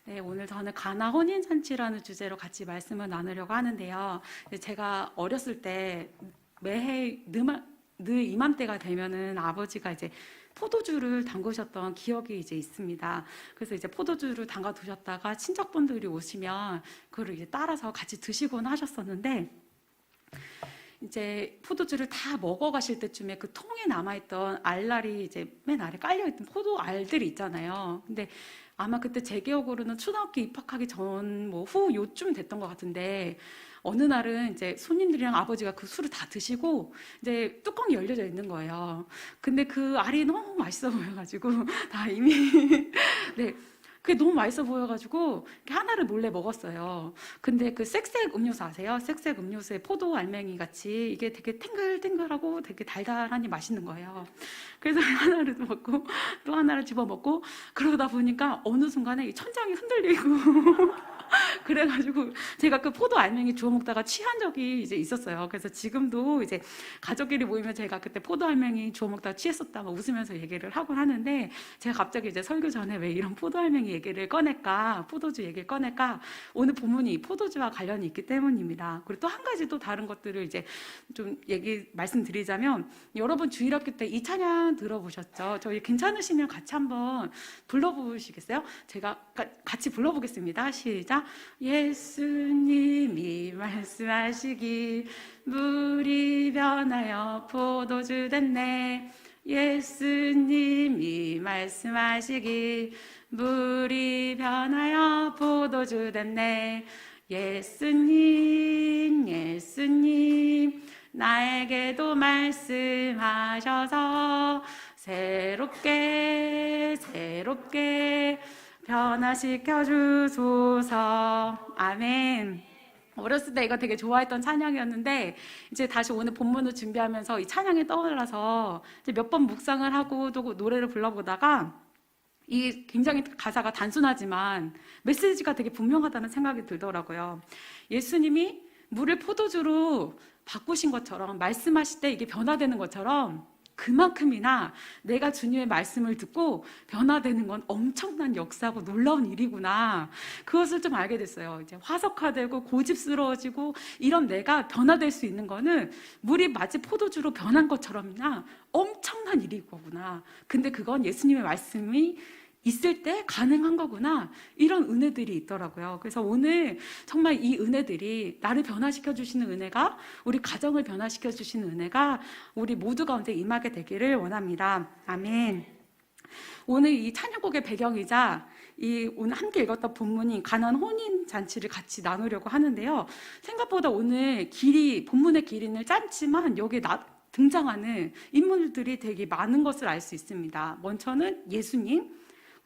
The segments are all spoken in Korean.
네, 오늘 저는 가나 혼인잔치라는 주제로 같이 말씀을 나누려고 하는데요. 제가 어렸을 때 매해 늘 이맘때가 되면은 아버지가 이제 포도주를 담그셨던 기억이 이제 있습니다. 그래서 이제 포도주를 담가 두셨다가 친척분들이 오시면 그걸 이제 따라서 같이 드시곤 하셨었는데, 이제 포도주를 다 먹어 가실 때쯤에 그 통에 남아있던 알알이 이제 맨 아래 깔려있던 포도 알들이 있잖아요. 근데 아마 그때 제 기억으로는 초등학교 입학하기 전, 뭐 후 요쯤 됐던 것 같은데, 어느 날은 이제 손님들이랑 아버지가 그 술을 다 드시고, 이제 뚜껑이 열려져 있는 거예요. 근데 그 알이 너무 맛있어 보여가지고, 다 이미, 네. 그게 너무 맛있어 보여가지고 이렇게 하나를 몰래 먹었어요. 근데 그 쌕쌕 음료수 아세요? 쌕쌕 음료수에 포도 알맹이 같이 이게 되게 탱글탱글하고 되게 달달하니 맛있는 거예요. 그래서 하나를 먹고 또 하나를 집어 먹고, 그러다 보니까 어느 순간에 이 천장이 흔들리고 그래가지고 제가 그 포도 알맹이 주워 먹다가 취한 적이 이제 있었어요. 그래서 지금도 이제 가족끼리 모이면 제가 그때 포도 알맹이 주워 먹다가 취했었다 막 웃으면서 얘기를 하곤 하는데, 제가 갑자기 이제 설교 전에 왜 이런 포도 알맹이 얘기를 꺼낼까, 포도주 얘기를 꺼낼까, 오늘 본문이 포도주와 관련이 있기 때문입니다. 그리고 또 한 가지 또 다른 것들을 이제 좀 말씀드리자면, 여러분 주일학교 때 이 찬양 들어보셨죠? 저희 괜찮으시면 같이 한번 불러보시겠어요? 제가 같이 불러보겠습니다. 시작. 예수님이 말씀하시기 물이 변하여 포도주 됐네. 예수님이 말씀하시기 물이 변하여 포도주 됐네. 예수님 예수님 나에게도 말씀하셔서 새롭게 변화시켜 주소서. 아멘. 어렸을 때 이거 되게 좋아했던 찬양이었는데, 이제 다시 오늘 본문을 준비하면서 이 찬양이 떠올라서 이제 몇 번 묵상을 하고 또 노래를 불러보다가, 이 굉장히 가사가 단순하지만 메시지가 되게 분명하다는 생각이 들더라고요. 예수님이 물을 포도주로 바꾸신 것처럼, 말씀하실 때 이게 변화되는 것처럼, 그만큼이나 내가 주님의 말씀을 듣고 변화되는 건 엄청난 역사고 놀라운 일이구나, 그것을 좀 알게 됐어요. 이제 화석화되고 고집스러워지고 이런 내가 변화될 수 있는 거는 물이 마치 포도주로 변한 것처럼이나 엄청난 일이구나. 근데 그건 예수님의 말씀이 있을 때 가능한 거구나, 이런 은혜들이 있더라고요. 그래서 오늘 정말 이 은혜들이, 나를 변화시켜 주시는 은혜가, 우리 가정을 변화시켜 주시는 은혜가 우리 모두 가운데 임하게 되기를 원합니다. 아멘. 오늘 이 찬양곡의 배경이자 이 오늘 함께 읽었던 본문이 가나안 혼인 잔치를 같이 나누려고 하는데요. 생각보다 오늘 본문의 길이는 짧지만 여기에 등장하는 인물들이 되게 많은 것을 알 수 있습니다. 먼저는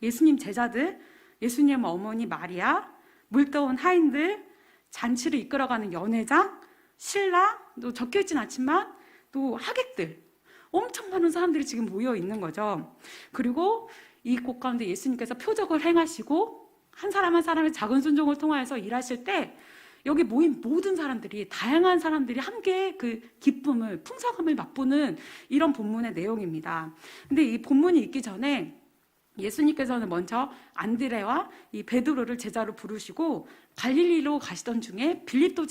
예수님 제자들, 예수님 어머니 마리아, 물떠온 하인들, 잔치를 이끌어가는 연회장, 신랑, 또 적혀있진 않지만 또 하객들, 엄청 많은 사람들이 지금 모여 있는 거죠. 그리고 이 곳 가운데 예수님께서 표적을 행하시고 한 사람 한 사람의 작은 순종을 통하여서 일하실 때, 여기 모인 모든 사람들이, 다양한 사람들이 함께 그 기쁨을, 풍성함을 맛보는 이런 본문의 내용입니다. 근데 이 본문이 있기 전에 예수님께서는 먼저 안드레와 이 베드로를 제자로 부르시고 갈릴리로 가시던 중에 빌립도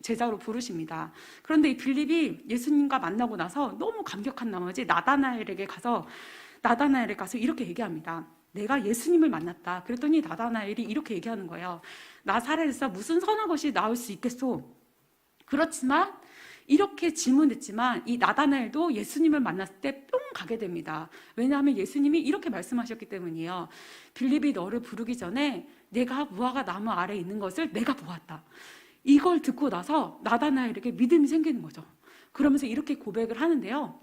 제자로 부르십니다. 그런데 이 빌립이 예수님과 만나고 나서 너무 감격한 나머지 나다나엘에 가서 이렇게 얘기합니다. 내가 예수님을 만났다. 그랬더니 나다나엘이 이렇게 얘기하는 거예요. 나사렛에서 무슨 선한 것이 나올 수 있겠소? 그렇지만 이렇게 질문했지만 이 나다나엘도 예수님을 만났을 때 뿅 가게 됩니다. 왜냐하면 예수님이 이렇게 말씀하셨기 때문이에요. 빌립이 너를 부르기 전에 내가 무화과 나무 아래에 있는 것을 내가 보았다. 이걸 듣고 나서 나다나엘에게 믿음이 생기는 거죠. 그러면서 이렇게 고백을 하는데요.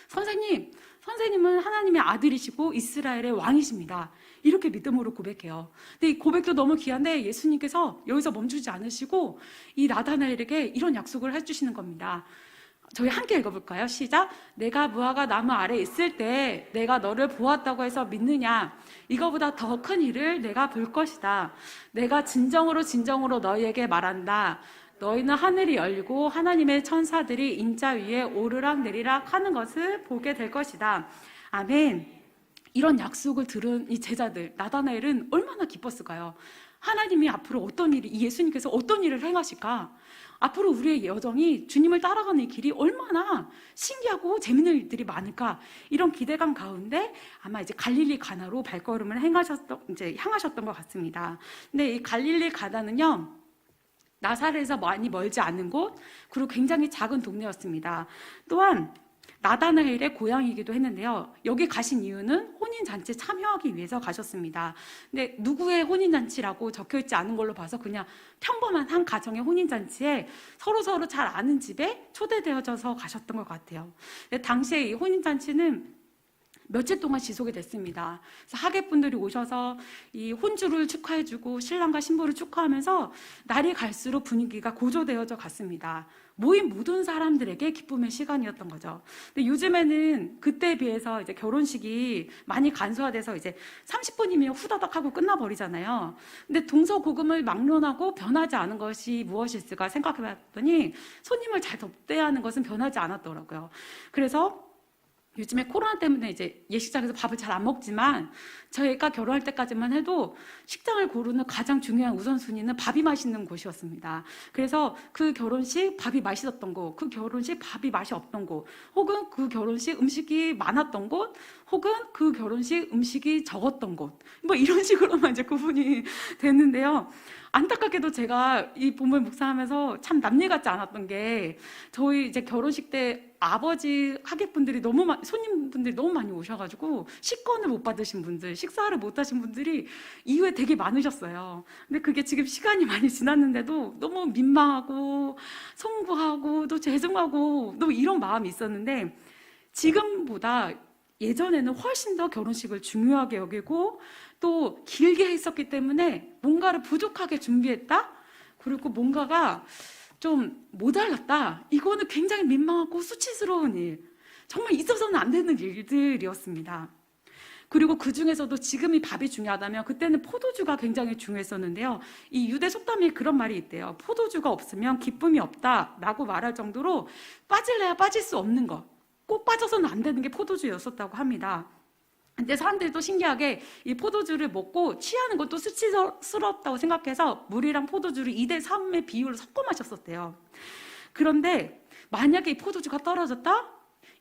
선생님은 하나님의 아들이시고 이스라엘의 왕이십니다. 이렇게 믿음으로 고백해요. 근데 이 고백도 너무 귀한데 예수님께서 여기서 멈추지 않으시고 이 나다나엘에게 이런 약속을 해주시는 겁니다. 저희 함께 읽어볼까요? 시작. 내가 무화과 나무 아래 있을 때 내가 너를 보았다고 해서 믿느냐? 이거보다 더 큰 일을 내가 볼 것이다. 내가 진정으로 너희에게 말한다. 너희는 하늘이 열리고 하나님의 천사들이 인자 위에 오르락 내리락 하는 것을 보게 될 것이다. 아멘. 이런 약속을 들은 이 제자들, 나다나엘은 얼마나 기뻤을까요? 하나님이 앞으로 어떤 일이, 이 예수님께서 어떤 일을 행하실까? 앞으로 우리의 여정이 주님을 따라가는 이 길이 얼마나 신기하고 재밌는 일들이 많을까? 이런 기대감 가운데 아마 이제 갈릴리 가나로 발걸음을 향하셨던 것 같습니다. 근데 이 갈릴리 가나는요, 나사렛에서 많이 멀지 않은 곳, 그리고 굉장히 작은 동네였습니다. 또한 나다나엘의 고향이기도 했는데요. 여기 가신 이유는 혼인잔치에 참여하기 위해서 가셨습니다. 근데 누구의 혼인잔치라고 적혀있지 않은 걸로 봐서 그냥 평범한 한 가정의 혼인잔치에 서로 잘 아는 집에 초대되어져서 가셨던 것 같아요. 근데 당시에 이 혼인잔치는 며칠 동안 지속이 됐습니다. 그래서 하객분들이 오셔서 이 혼주를 축하해주고 신랑과 신부를 축하하면서 날이 갈수록 분위기가 고조되어져 갔습니다. 모인 모든 사람들에게 기쁨의 시간이었던 거죠. 근데 요즘에는 그때에 비해서 이제 결혼식이 많이 간소화돼서 이제 30분이면 후다닥 하고 끝나버리잖아요. 근데 동서고금을 막론하고 변하지 않은 것이 무엇일까 생각해봤더니 손님을 잘 접대하는 것은 변하지 않았더라고요. 그래서 요즘에 코로나 때문에 이제 예식장에서 밥을 잘 안 먹지만 저희가 결혼할 때까지만 해도 식장을 고르는 가장 중요한 우선순위는 밥이 맛있는 곳이었습니다. 그래서 그 결혼식 밥이 맛있었던 곳, 그 결혼식 밥이 맛이 없던 곳, 혹은 그 결혼식 음식이 많았던 곳, 혹은 그 결혼식 음식이 적었던 곳, 뭐 이런 식으로만 이제 구분이 됐는데요. 안타깝게도 제가 이 본문 묵상하면서 참 남일 같지 않았던 게, 저희 이제 결혼식 때 아버지 하객분들이 손님분들이 너무 많이 오셔가지고 식권을 못 받으신 분들, 식사를 못 하신 분들이 이후에 되게 많으셨어요. 근데 그게 지금 시간이 많이 지났는데도 너무 민망하고 송구하고 또 죄송하고 너무 이런 마음이 있었는데, 지금보다 예전에는 훨씬 더 결혼식을 중요하게 여기고 또 길게 했었기 때문에 뭔가를 부족하게 준비했다? 그리고 뭔가가 좀 모자랐다? 이거는 굉장히 민망하고 수치스러운 일, 정말 있어서는 안 되는 일들이었습니다. 그리고 그 중에서도 지금이 밥이 중요하다면 그때는 포도주가 굉장히 중요했었는데요. 이 유대 속담에 그런 말이 있대요. 포도주가 없으면 기쁨이 없다라고 말할 정도로 빠질래야 빠질 수 없는 것, 꼭 빠져서는 안 되는 게 포도주였었다고 합니다. 근데 사람들도 신기하게 이 포도주를 먹고 취하는 것도 수치스럽다고 생각해서 물이랑 포도주를 2대 3의 비율로 섞어 마셨었대요. 그런데 만약에 이 포도주가 떨어졌다?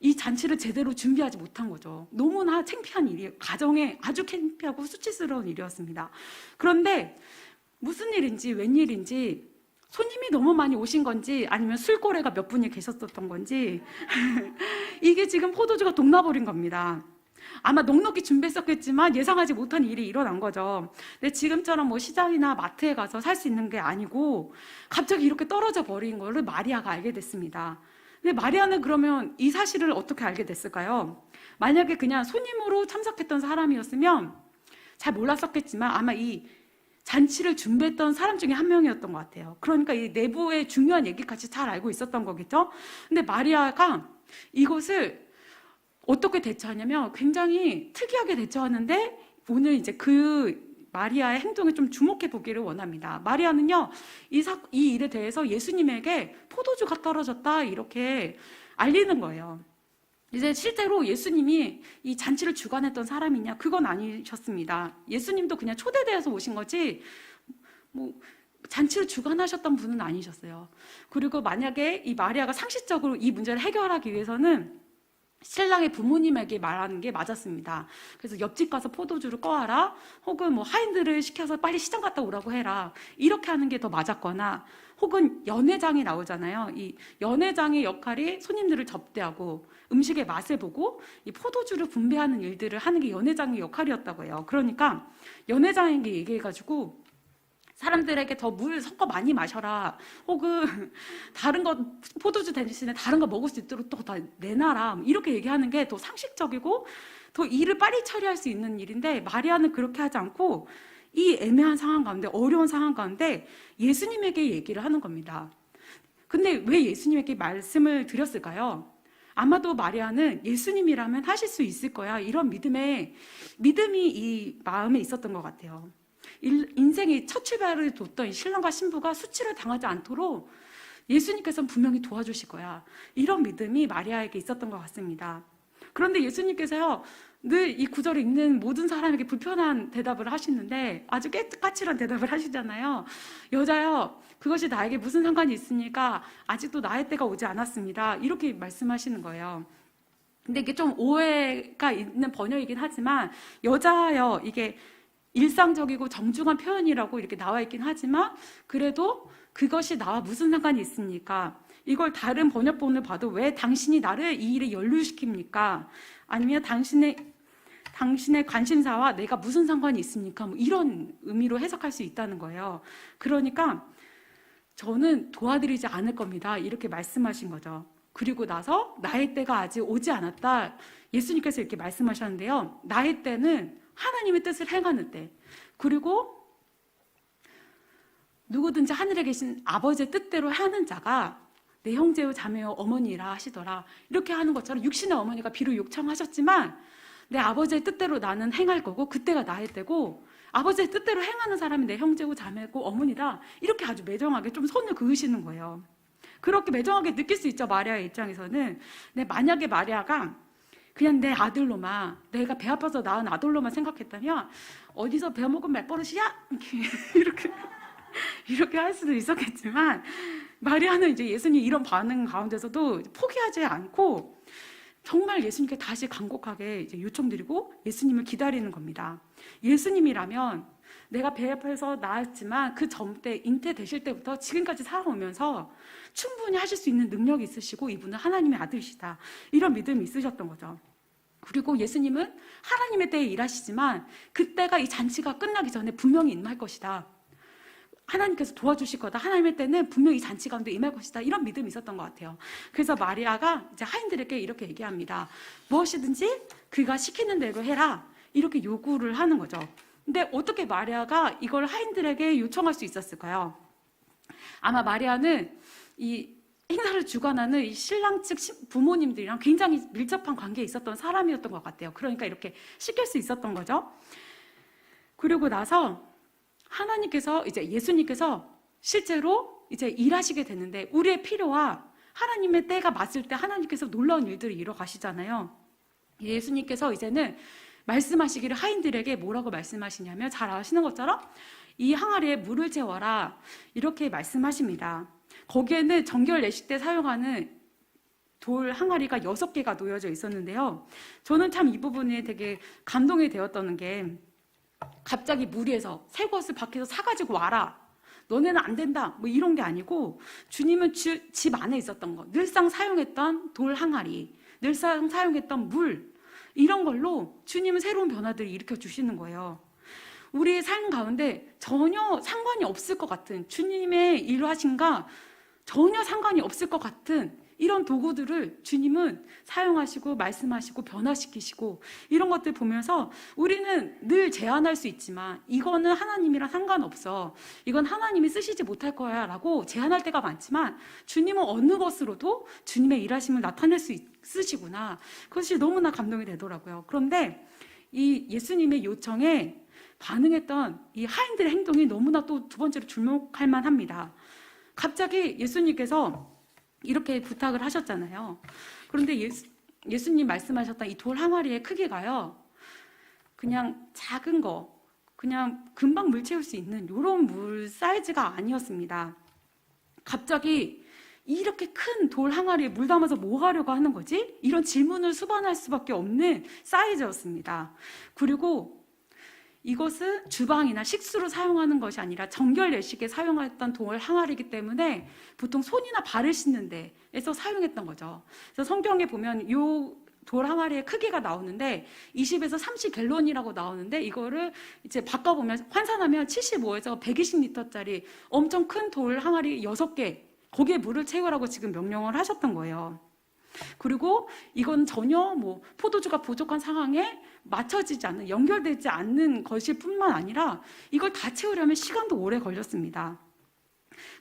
이 잔치를 제대로 준비하지 못한 거죠. 너무나 창피한 일이에요. 가정에 아주 창피하고 수치스러운 일이었습니다. 그런데 무슨 일인지 웬일인지 손님이 너무 많이 오신 건지 아니면 술고래가 몇 분이 계셨었던 건지 이게 지금 포도주가 동나버린 겁니다. 아마 넉넉히 준비했었겠지만 예상하지 못한 일이 일어난 거죠. 근데 지금처럼 뭐 시장이나 마트에 가서 살 수 있는 게 아니고 갑자기 이렇게 떨어져 버린 거를 마리아가 알게 됐습니다. 근데 마리아는 그러면 이 사실을 어떻게 알게 됐을까요? 만약에 그냥 손님으로 참석했던 사람이었으면 잘 몰랐었겠지만 아마 이 잔치를 준비했던 사람 중에 한 명이었던 것 같아요. 그러니까 이 내부의 중요한 얘기까지 잘 알고 있었던 거겠죠? 근데 마리아가 이것을 어떻게 대처하냐면 굉장히 특이하게 대처하는데, 오늘 이제 그 마리아의 행동에 좀 주목해 보기를 원합니다. 마리아는요, 이 일에 대해서 예수님에게 포도주가 떨어졌다 이렇게 알리는 거예요. 이제 실제로 예수님이 이 잔치를 주관했던 사람이냐? 그건 아니셨습니다. 예수님도 그냥 초대되어서 오신 거지 뭐 잔치를 주관하셨던 분은 아니셨어요. 그리고 만약에 이 마리아가 상식적으로 이 문제를 해결하기 위해서는 신랑의 부모님에게 말하는 게 맞았습니다. 그래서 옆집 가서 포도주를 꺼와라, 혹은 뭐 하인들을 시켜서 빨리 시장 갔다 오라고 해라, 이렇게 하는 게 더 맞았거나, 혹은 연회장이 나오잖아요. 이 연회장의 역할이 손님들을 접대하고 음식의 맛을 보고 이 포도주를 분배하는 일들을 하는 게 연회장의 역할이었다고 해요. 그러니까 연회장에게 얘기해가지고 사람들에게 더 물 섞어 많이 마셔라, 혹은 다른 거 포도주 대신에 다른 거 먹을 수 있도록 또 다 내놔라, 이렇게 얘기하는 게 더 상식적이고 더 일을 빨리 처리할 수 있는 일인데, 마리아는 그렇게 하지 않고 이 애매한 상황 가운데, 어려운 상황 가운데 예수님에게 얘기를 하는 겁니다. 근데 왜 예수님에게 말씀을 드렸을까요? 아마도 마리아는 예수님이라면 하실 수 있을 거야, 이런 믿음이 이 마음에 있었던 것 같아요. 인생의 첫 출발을 뒀던 신랑과 신부가 수치를 당하지 않도록 예수님께서는 분명히 도와주실 거야, 이런 믿음이 마리아에게 있었던 것 같습니다. 그런데 예수님께서요, 늘 이 구절을 읽는 모든 사람에게 불편한 대답을 하시는데 아주 까칠한 대답을 하시잖아요. 여자여, 그것이 나에게 무슨 상관이 있습니까? 아직도 나의 때가 오지 않았습니다. 이렇게 말씀하시는 거예요. 근데 이게 좀 오해가 있는 번역이긴 하지만 여자여, 이게 일상적이고 정중한 표현이라고 이렇게 나와 있긴 하지만 그래도 그것이 나와 무슨 상관이 있습니까? 이걸 다른 번역본을 봐도 왜 당신이 나를 이 일에 연루시킵니까? 아니면 당신의 관심사와 내가 무슨 상관이 있습니까? 뭐 이런 의미로 해석할 수 있다는 거예요. 그러니까 저는 도와드리지 않을 겁니다. 이렇게 말씀하신 거죠. 그리고 나서 나의 때가 아직 오지 않았다. 예수님께서 이렇게 말씀하셨는데요. 나의 때는 하나님의 뜻을 행하는 때. 그리고 누구든지 하늘에 계신 아버지의 뜻대로 하는 자가 내 형제요 자매요 어머니라 하시더라. 이렇게 하는 것처럼 육신의 어머니가 비록 요청하셨지만 내 아버지의 뜻대로 나는 행할 거고 그때가 나의 때고 아버지의 뜻대로 행하는 사람이 내 형제고 자매고 어머니다. 이렇게 아주 매정하게 좀 손을 그으시는 거예요. 그렇게 매정하게 느낄 수 있죠. 마리아의 입장에서는. 근데 만약에 마리아가 그냥 내 아들로만, 내가 배 아파서 낳은 아들로만 생각했다면 어디서 배워먹은 말버릇이야? 이렇게 할 수도 있었겠지만 마리아는 이제 예수님 이런 반응 가운데서도 포기하지 않고 정말 예수님께 다시 간곡하게 이제 요청드리고 예수님을 기다리는 겁니다. 예수님이라면 내가 배 아파서 낳았지만 그 전때 잉태되실 때부터 지금까지 살아오면서 충분히 하실 수 있는 능력이 있으시고 이분은 하나님의 아들이시다. 이런 믿음이 있으셨던 거죠. 그리고 예수님은 하나님의 때에 일하시지만 그때가 이 잔치가 끝나기 전에 분명히 임할 것이다. 하나님께서 도와주실 거다. 하나님의 때는 분명히 잔치 가운데 임할 것이다. 이런 믿음이 있었던 것 같아요. 그래서 마리아가 이제 하인들에게 이렇게 얘기합니다. 무엇이든지 그가 시키는 대로 해라. 이렇게 요구를 하는 거죠. 근데 어떻게 마리아가 이걸 하인들에게 요청할 수 있었을까요? 아마 마리아는 이 행사를 주관하는 이 신랑 측 부모님들이랑 굉장히 밀접한 관계에 있었던 사람이었던 것 같아요. 그러니까 이렇게 시킬 수 있었던 거죠. 그리고 나서 하나님께서 이제 예수님께서 실제로 이제 일하시게 되는데 우리의 필요와 하나님의 때가 맞을 때 하나님께서 놀라운 일들을 이뤄 가시잖아요. 예수님께서 이제는 말씀하시기를 하인들에게 뭐라고 말씀하시냐면 잘 아시는 것처럼 이 항아리에 물을 채워라 이렇게 말씀하십니다. 거기에는 정결 예식 때 사용하는 돌 항아리가 6개가 놓여져 있었는데요. 저는 참 이 부분에 되게 감동이 되었던 게 갑자기 무리에서 새 것을 밖에서 사가지고 와라. 너네는 안 된다. 뭐 이런 게 아니고 주님은 집 안에 있었던 거. 늘상 사용했던 돌 항아리, 늘상 사용했던 물 이런 걸로 주님은 새로운 변화들을 일으켜 주시는 거예요. 우리의 삶 가운데 전혀 상관이 없을 것 같은 주님의 일하심과 전혀 상관이 없을 것 같은 이런 도구들을 주님은 사용하시고 말씀하시고 변화시키시고 이런 것들 보면서 우리는 늘 제안할 수 있지만 이거는 하나님이랑 상관없어. 이건 하나님이 쓰시지 못할 거야 라고 제안할 때가 많지만 주님은 어느 것으로도 주님의 일하심을 나타낼 수 있으시구나. 그것이 너무나 감동이 되더라고요. 그런데 이 예수님의 요청에 반응했던 이 하인들의 행동이 너무나 또 두 번째로 주목할 만합니다. 갑자기 예수님께서 이렇게 부탁을 하셨잖아요. 그런데 예수님 말씀하셨던 이 돌 항아리의 크기가요. 그냥 작은 거, 그냥 금방 물 채울 수 있는 이런 물 사이즈가 아니었습니다. 갑자기 이렇게 큰 돌 항아리에 물 담아서 뭐 하려고 하는 거지? 이런 질문을 수반할 수밖에 없는 사이즈였습니다. 그리고 이것은 주방이나 식수로 사용하는 것이 아니라 정결 예식에 사용했던 돌 항아리이기 때문에 보통 손이나 발을 씻는 데에서 사용했던 거죠. 그래서 성경에 보면 이 돌 항아리의 크기가 나오는데 20에서 30갤론이라고 나오는데 이거를 이제 바꿔보면 환산하면 75에서 120리터짜리 엄청 큰 돌 항아리 6개 거기에 물을 채우라고 지금 명령을 하셨던 거예요. 그리고 이건 전혀 뭐 포도주가 부족한 상황에 맞춰지지 않는, 연결되지 않는 것일 뿐만 아니라 이걸 다 채우려면 시간도 오래 걸렸습니다.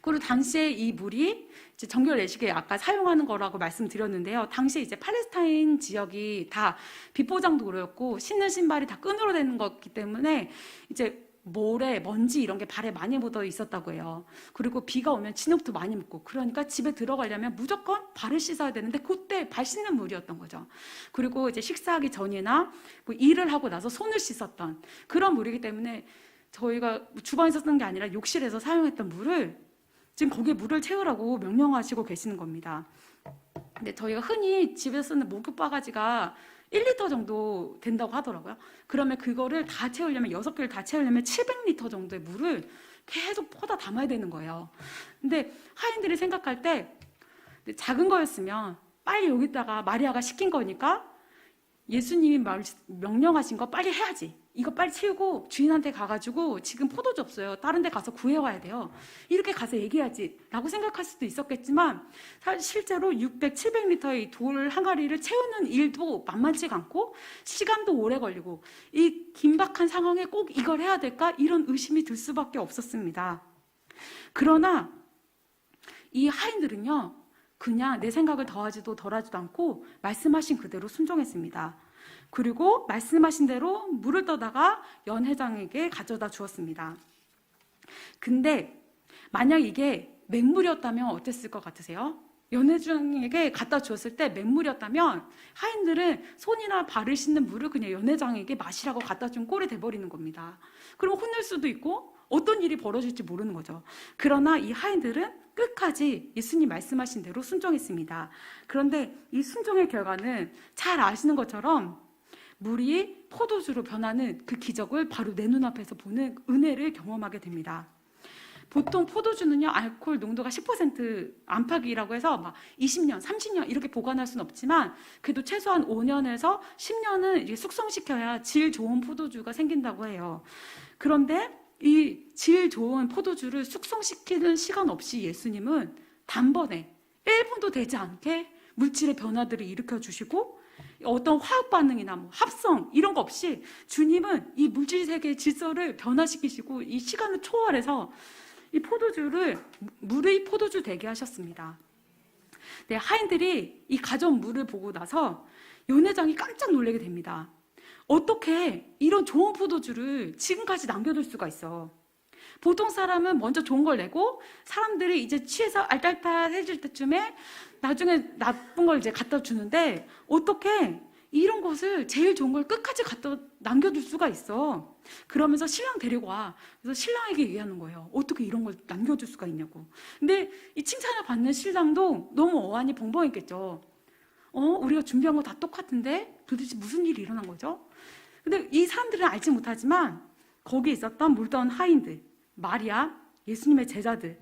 그리고 당시에 이 물이 이제 정결 예식에 아까 사용하는 거라고 말씀드렸는데요. 당시에 이제 팔레스타인 지역이 다 비포장도로였고 신는 신발이 다 끈으로 되는 거기 때문에 이제 모래, 먼지 이런 게 발에 많이 묻어 있었다고 해요. 그리고 비가 오면 진흙도 많이 묻고, 그러니까 집에 들어가려면 무조건 발을 씻어야 되는데 그때 발 씻는 물이었던 거죠. 그리고 이제 식사하기 전이나 뭐 일을 하고 나서 손을 씻었던 그런 물이기 때문에 저희가 주방에서 쓰는 게 아니라 욕실에서 사용했던 물을 지금 거기에 물을 채우라고 명령하시고 계시는 겁니다. 근데 저희가 흔히 집에서 쓰는 목욕 바가지가 1리터 정도 된다고 하더라고요. 그러면 그거를 다 채우려면 6개를 다 채우려면 700리터 정도의 물을 계속 퍼다 담아야 되는 거예요. 근데 하인들이 생각할 때 작은 거였으면 빨리 여기다가 마리아가 시킨 거니까 예수님이 명령하신 거 빨리 해야지. 이거 빨리 채우고 주인한테 가가지고 지금 포도주 없어요. 다른 데 가서 구해와야 돼요. 이렇게 가서 얘기하지 라고 생각할 수도 있었겠지만 실제로 600, 700리터의 돌 항아리를 채우는 일도 만만치가 않고 시간도 오래 걸리고 이 긴박한 상황에 꼭 이걸 해야 될까? 이런 의심이 들 수밖에 없었습니다. 그러나 이 하인들은요, 그냥 내 생각을 더하지도 덜하지도 않고 말씀하신 그대로 순종했습니다. 그리고 말씀하신 대로 물을 떠다가 연회장에게 가져다 주었습니다. 근데 만약 이게 맹물이었다면 어땠을 것 같으세요? 연회장에게 갖다 주었을 때 맹물이었다면 하인들은 손이나 발을 씻는 물을 그냥 연회장에게 마시라고 갖다 준 꼴이 돼버리는 겁니다. 그럼 혼낼 수도 있고 어떤 일이 벌어질지 모르는 거죠. 그러나 이 하인들은 끝까지 예수님 말씀하신 대로 순종했습니다. 그런데 이 순종의 결과는 잘 아시는 것처럼 물이 포도주로 변하는 그 기적을 바로 내 눈앞에서 보는 은혜를 경험하게 됩니다. 보통 포도주는요, 알코올 농도가 10% 안팎이라고 해서 막 20년, 30년 이렇게 보관할 수는 없지만 그래도 최소한 5년에서 10년은 숙성시켜야 질 좋은 포도주가 생긴다고 해요. 그런데 이 질 좋은 포도주를 숙성시키는 시간 없이 예수님은 단번에 1분도 되지 않게 물질의 변화들을 일으켜 주시고 어떤 화학 반응이나 뭐 합성 이런 거 없이 주님은 이 물질 세계의 질서를 변화시키시고 이 시간을 초월해서 이 포도주를 물의 포도주 되게 하셨습니다. 네, 하인들이 이 가져온 물을 보고 나서 연회장이 깜짝 놀라게 됩니다. 어떻게 이런 좋은 포도주를 지금까지 남겨둘 수가 있어? 보통 사람은 먼저 좋은 걸 내고 사람들이 이제 취해서 알딸딸해질 때쯤에 나중에 나쁜 걸 이제 갖다 주는데 어떻게 이런 것을 제일 좋은 걸 끝까지 갖다 남겨둘 수가 있어? 그러면서 신랑 데리고 와. 그래서 신랑에게 얘기하는 거예요. 어떻게 이런 걸 남겨둘 수가 있냐고. 근데 이 칭찬을 받는 신랑도 너무 어안이 벙벙했겠죠. 우리가 준비한 거 다 똑같은데 도대체 무슨 일이 일어난 거죠? 근데 이 사람들은 알지 못하지만 거기 있었던 물던 하인들, 마리아, 예수님의 제자들을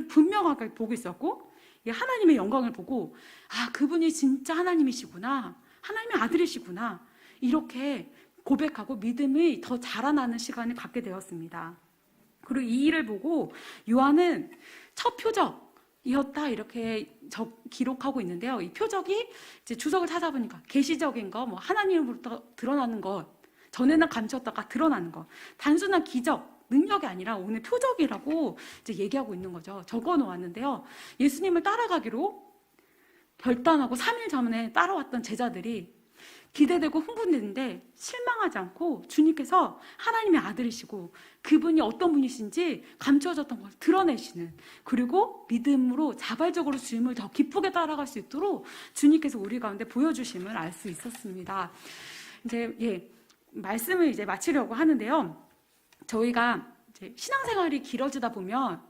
분명하게 보고 있었고 하나님의 영광을 보고 그분이 진짜 하나님이시구나, 하나님의 아들이시구나 이렇게 고백하고 믿음이 더 자라나는 시간을 갖게 되었습니다. 그리고 이 일을 보고 요한은 첫 표적이었다 이렇게 기록하고 있는데요. 이 표적이 이제 주석을 찾아보니까 계시적인 거, 뭐 하나님으로부터 드러나는 것, 전에는 감췄다가 드러나는 것, 단순한 기적, 능력이 아니라 오늘 표적이라고 이제 얘기하고 있는 거죠. 적어 놓았는데요. 예수님을 따라가기로 결단하고 3일 전에 따라왔던 제자들이 기대되고 흥분되는데 실망하지 않고 주님께서 하나님의 아들이시고 그분이 어떤 분이신지 감춰졌던 걸 드러내시는, 그리고 믿음으로 자발적으로 주님을 더 기쁘게 따라갈 수 있도록 주님께서 우리 가운데 보여주심을 알 수 있었습니다. 이제 말씀을 이제 마치려고 하는데요. 저희가 이제 신앙생활이 길어지다 보면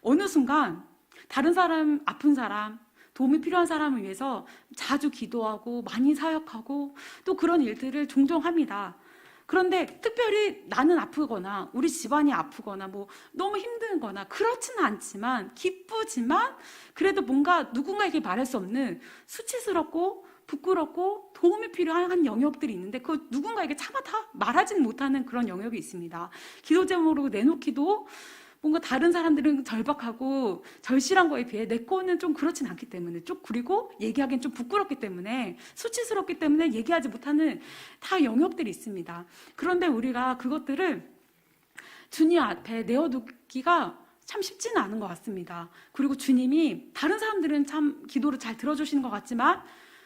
어느 순간 다른 사람, 아픈 사람, 도움이 필요한 사람을 위해서 자주 기도하고 많이 사역하고 또 그런 일들을 종종 합니다. 그런데 특별히 나는 아프거나 우리 집안이 아프거나 뭐 너무 힘든 거나 그렇지는 않지만 기쁘지만 그래도 뭔가 누군가에게 말할 수 없는 수치스럽고 부끄럽고 도움이 필요한 영역들이 있는데 그 누군가에게 차마 다 말하지는 못하는 그런 영역이 있습니다. 기도 제목으로 내놓기도 뭔가 다른 사람들은 절박하고 절실한 거에 비해 내 거는 좀 그렇진 않기 때문에 그리고 얘기하기엔 좀 부끄럽기 때문에 수치스럽기 때문에 얘기하지 못하는 다 영역들이 있습니다. 그런데 우리가 그것들을 주님 앞에 내어두기가 참 쉽지는 않은 것 같습니다. 그리고 주님이 다른 사람들은 참 기도를 잘 들어주시는 것 같지만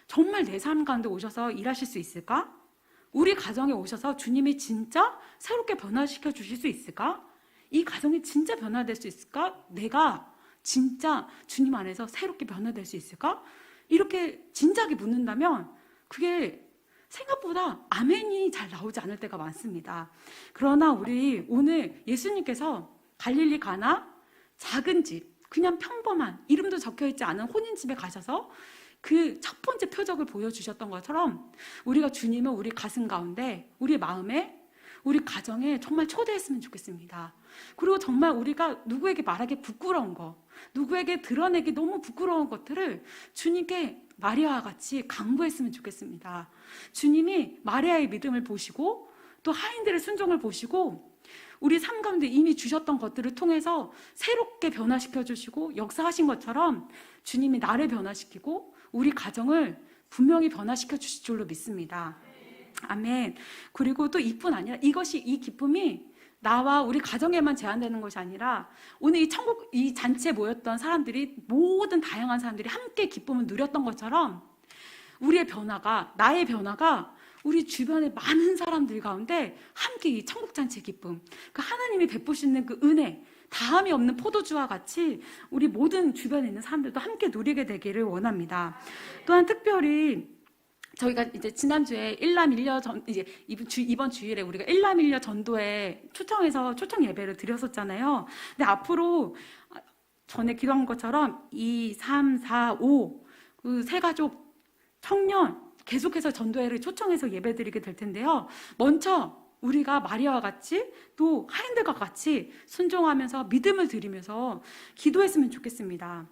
정말 내 삶 가운데 오셔서 일하실 수 있을까? 우리 가정에 오셔서 주님이 진짜 새롭게 변화시켜 주실 수 있을까? 이 가정이 진짜 변화될 수 있을까? 내가 진짜 주님 안에서 새롭게 변화될 수 있을까? 이렇게 진지하게 묻는다면 그게 생각보다 아멘이 잘 나오지 않을 때가 많습니다. 그러나 우리 오늘 예수님께서 갈릴리 가나 작은 집, 그냥 평범한 이름도 적혀있지 않은 혼인집에 가셔서 그 첫 번째 표적을 보여주셨던 것처럼 우리가 주님을 우리 가슴 가운데, 우리 마음에, 우리 가정에 정말 초대했으면 좋겠습니다. 그리고 정말 우리가 누구에게 말하기 부끄러운 거, 누구에게 드러내기 너무 부끄러운 것들을 주님께 마리아와 같이 강구했으면 좋겠습니다. 주님이 마리아의 믿음을 보시고 또 하인들의 순종을 보시고 우리 삶 가운데 이미 주셨던 것들을 통해서 새롭게 변화시켜 주시고 역사하신 것처럼 주님이 나를 변화시키고 우리 가정을 분명히 변화시켜 주실 줄로 믿습니다. 아멘. 그리고 또 이뿐 아니라 이 기쁨이 나와 우리 가정에만 제한되는 것이 아니라 오늘 이 잔치에 모였던 사람들이, 모든 다양한 사람들이 함께 기쁨을 누렸던 것처럼 우리의 변화가, 나의 변화가 우리 주변의 많은 사람들 가운데 함께 이 천국잔치의 기쁨, 그 하나님이 베푸시는 그 은혜, 다함이 없는 포도주와 같이 우리 모든 주변에 있는 사람들도 함께 누리게 되기를 원합니다. 또한 특별히 저희가 이제 지난주에 이번 주일에 우리가 일남일녀 전도에 초청해서 초청 예배를 드렸었잖아요. 근데 앞으로 전에 기도한 것처럼 2, 3, 4, 5 그 세 가족 청년 계속해서 전도회를 초청해서 예배드리게 될 텐데요. 먼저 우리가 마리아와 같이 또 하인들과 같이 순종하면서 믿음을 드리면서 기도했으면 좋겠습니다.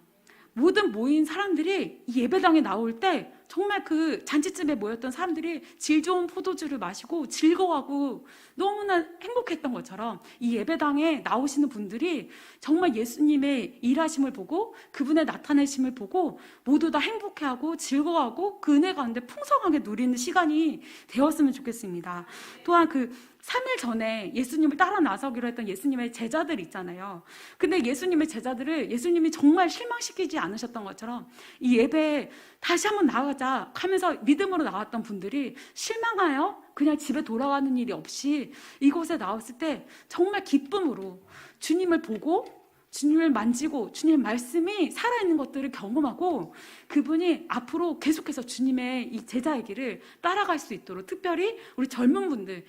모든 모인 사람들이 이 예배당에 나올 때 정말 그 잔치집에 모였던 사람들이 질 좋은 포도주를 마시고 즐거워하고 너무나 행복했던 것처럼 이 예배당에 나오시는 분들이 정말 예수님의 일하심을 보고 그분의 나타내심을 보고 모두 다 행복해하고 즐거워하고 그 은혜 가운데 풍성하게 누리는 시간이 되었으면 좋겠습니다. 또한 그 3일 전에 예수님을 따라 나서기로 했던 예수님의 제자들 있잖아요. 근데 예수님의 제자들을 예수님이 정말 실망시키지 않으셨던 것처럼 이 예배에 다시 한번 나가자 하면서 믿음으로 나왔던 분들이 실망하여 그냥 집에 돌아가는 일이 없이 이곳에 나왔을 때 정말 기쁨으로 주님을 보고 주님을 만지고 주님의 말씀이 살아있는 것들을 경험하고 그분이 앞으로 계속해서 주님의 이 제자의 길을 따라갈 수 있도록, 특별히 우리 젊은 분들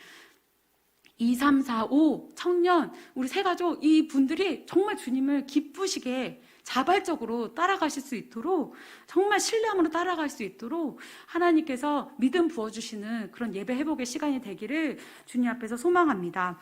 2, 3, 4, 5 청년 우리 세 가족 이 분들이 정말 주님을 기쁘시게 자발적으로 따라가실 수 있도록, 정말 신뢰함으로 따라갈 수 있도록 하나님께서 믿음 부어주시는 그런 예배 회복의 시간이 되기를 주님 앞에서 소망합니다.